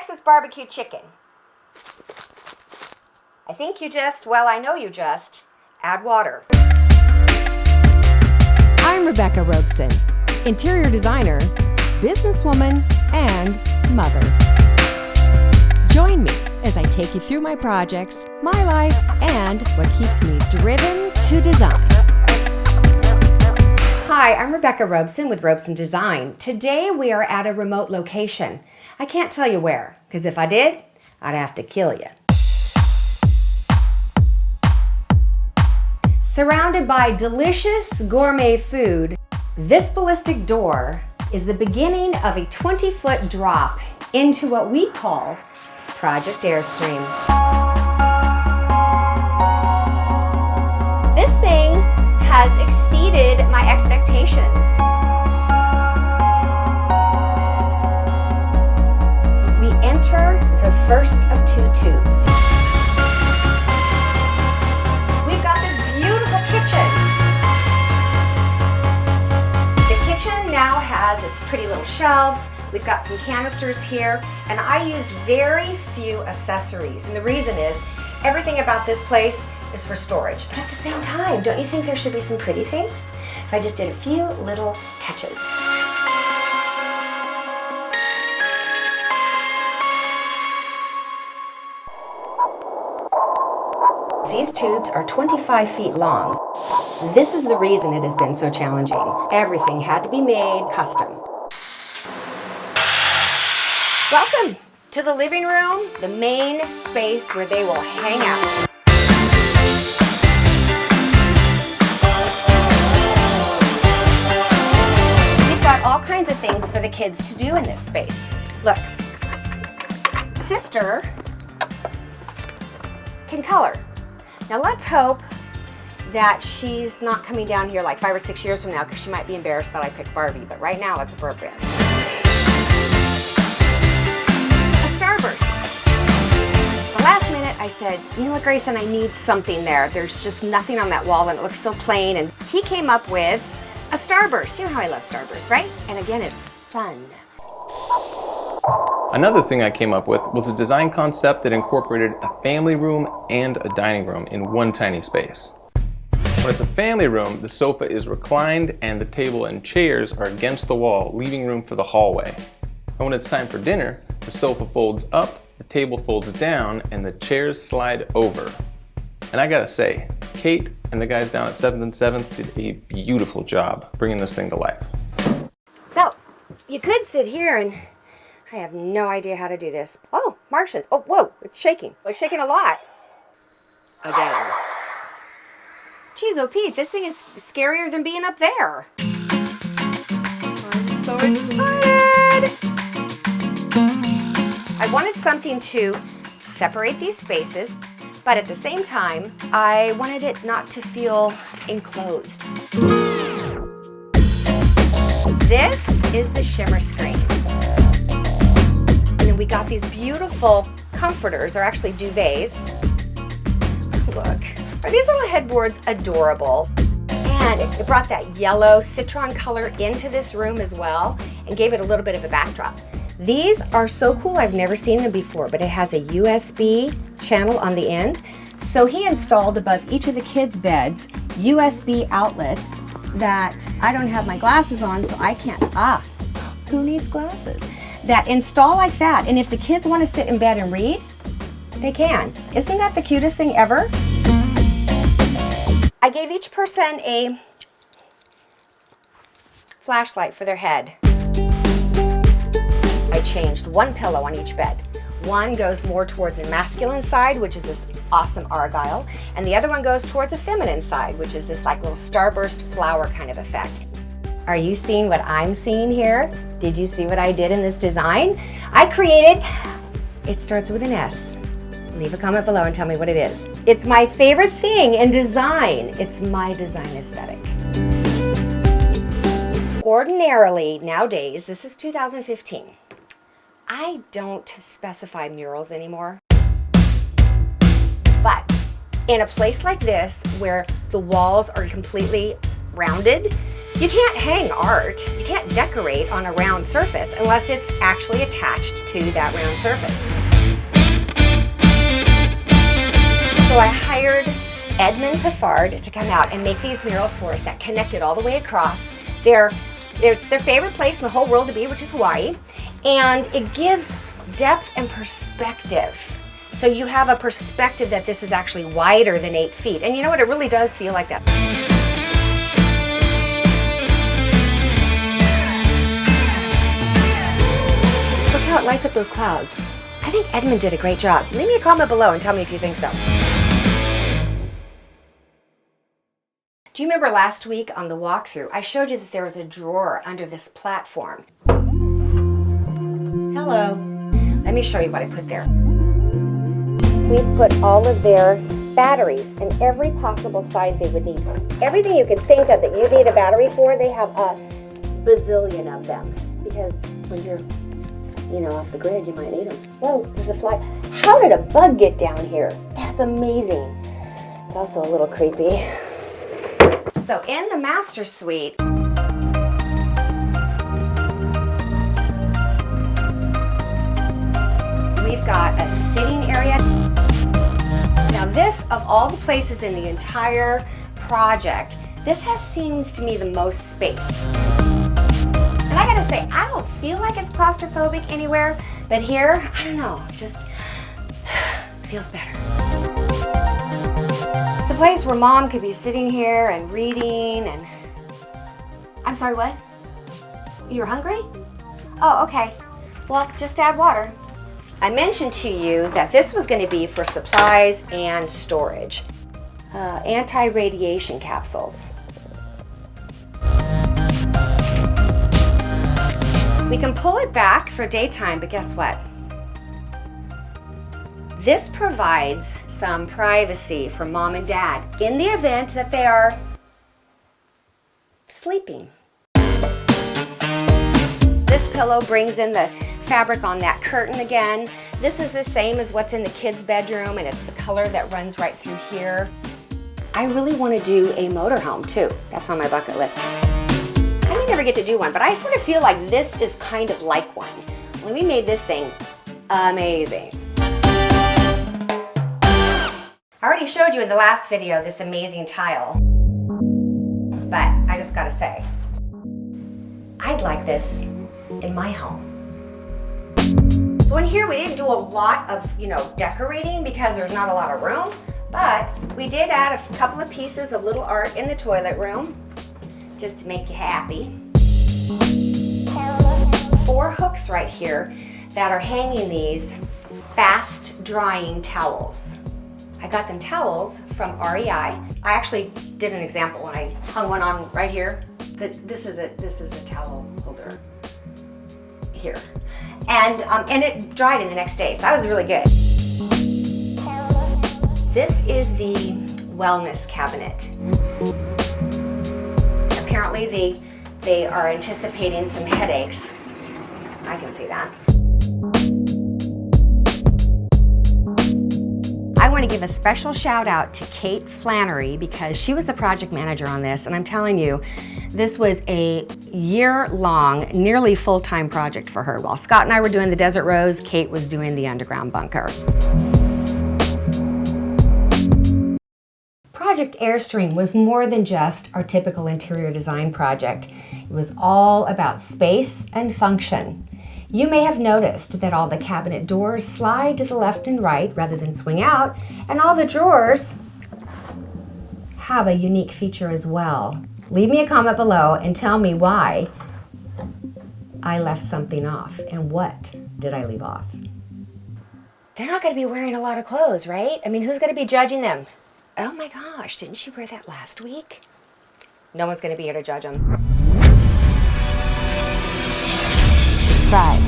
Texas barbecue chicken. I think you just, well, I know you just, add water. I'm Rebecca Robeson, interior designer, businesswoman, and mother. Join me as I take you through my projects, my life, and what keeps me driven to design. Hi, I'm Rebecca Robeson with Robeson Design. Today we are at a remote location. I can't tell you where, because if I did, I'd have to kill you. Surrounded by delicious gourmet food, this ballistic door is the beginning of a 20-foot drop into what we call Project Airstream. This thing has exceeded my expectations. We enter the first of two tubes. We've got this beautiful kitchen. The kitchen now has its pretty little shelves. We've got some canisters here, and I used very few accessories. And the reason is, everything about this place is for storage. But at the same time, don't you think there should be some pretty things? So I just did a few little touches. These tubes are 25 feet long. This is the reason it has been so challenging. Everything had to be made custom. Welcome to the living room, the main space where they will hang out. We've got all kinds of things for the kids to do in this space. Look, sister can color. Now let's hope that she's not coming down here like 5 or 6 years from now, because she might be embarrassed that I picked Barbie, but right now it's appropriate. Starburst. The last minute I said, you know what, Grayson, I need something there. There's just nothing on that wall and it looks so plain. And he came up with a starburst. You know how I love starburst, right? And again, it's sun. Another thing I came up with was a design concept that incorporated a family room and a dining room in one tiny space. When it's a family room, the sofa is reclined and the table and chairs are against the wall, leaving room for the hallway. And when it's time for dinner, the sofa folds up, the table folds down, and the chairs slide over. And I gotta say, Kate and the guys down at 7th and 7th did a beautiful job bringing this thing to life. So, you could sit here and I have no idea how to do this. Oh, Martians. Oh, whoa, it's shaking. It's shaking a lot. Again. Jeez, oh Pete, this thing is scarier than being up there. I'm so excited. I wanted something to separate these spaces, but at the same time, I wanted it not to feel enclosed. This is the shimmer screen. And then we got these beautiful comforters. They're actually duvets. Look, are these little headboards adorable? And it brought that yellow citron color into this room as well and gave it a little bit of a backdrop. These are so cool, I've never seen them before, but it has a USB channel on the end. So he installed above each of the kids' beds USB outlets that I don't have my glasses on, so I can't, who needs glasses? That install like that, and if the kids want to sit in bed and read, they can. Isn't that the cutest thing ever? I gave each person a flashlight for their head. I changed one pillow on each bed. One goes more towards the masculine side, which is this awesome argyle, and the other one goes towards a feminine side, which is this like little starburst flower kind of effect. Are you seeing what I'm seeing here? Did you see what I did in this design? I created, it starts with an S. Leave a comment below and tell me what it is. It's my favorite thing in design. It's my design aesthetic. Ordinarily, nowadays, this is 2015, I don't specify murals anymore. But in a place like this, where the walls are completely rounded, You can't hang art, you can't decorate on a round surface unless it's actually attached to that round surface. So I hired Edmund Piffard to come out and make these murals for us that connected all the way across. It's their favorite place in the whole world to be, which is Hawaii, and it gives depth and perspective. So you have a perspective that this is actually wider than 8 feet. And you know what? It really does feel like that. Look how it lights up those clouds. I think Edmund did a great job. Leave me a comment below and tell me if you think so. Do you remember last week on the walkthrough, I showed you that there was a drawer under this platform. Hello. Let me show you what I put there. We've put all of their batteries in every possible size they would need. Everything you can think of that you need a battery for, they have a bazillion of them. Because when you're, off the grid, you might need them. Whoa, there's a fly. How did a bug get down here? That's amazing. It's also a little creepy. So in the master suite, we've got a sitting area. Now this, of all the places in the entire project, this seems to me the most space. And I gotta say, I don't feel like it's claustrophobic anywhere, but here, I don't know, just feels better. It's a place where Mom could be sitting here and reading and... I'm sorry, what? You're hungry? Oh, okay. Well, just add water. I mentioned to you that this was going to be for supplies and storage. Anti-radiation capsules. We can pull it back for daytime, but guess what? This provides some privacy for Mom and Dad in the event that they are sleeping. This pillow brings in the fabric on that curtain again. This is the same as what's in the kids' bedroom, and it's the color that runs right through here. I really want to do a motorhome too. That's on my bucket list. I may never get to do one, but I sort of feel like this is kind of like one. When we made this thing amazing. I already showed you in the last video this amazing tile, but I just gotta say, I'd like this in my home. So in here we didn't do a lot of, decorating because there's not a lot of room, but we did add a couple of pieces of little art in the toilet room, just to make you happy. 4 hooks right here that are hanging these fast drying towels. I got them towels from REI. I actually did an example when I hung one on right here. This is a towel holder here, and it dried in the next day, so that was really good. This is the wellness cabinet. Apparently they are anticipating some headaches. I can see that. I want to give a special shout out to Kate Flannery because she was the project manager on this, and I'm telling you, this was a year-long, nearly full-time project for her. While Scott and I were doing the desert rose, Kate was doing the underground bunker. Project Airstream was more than just our typical interior design project. It was all about space and function. You may have noticed that all the cabinet doors slide to the left and right rather than swing out, and all the drawers have a unique feature as well. Leave me a comment below and tell me why I left something off, and what did I leave off? They're not going to be wearing a lot of clothes, right? I mean, who's going to be judging them? Oh my gosh, didn't she wear that last week? No one's going to be here to judge them. Subscribe.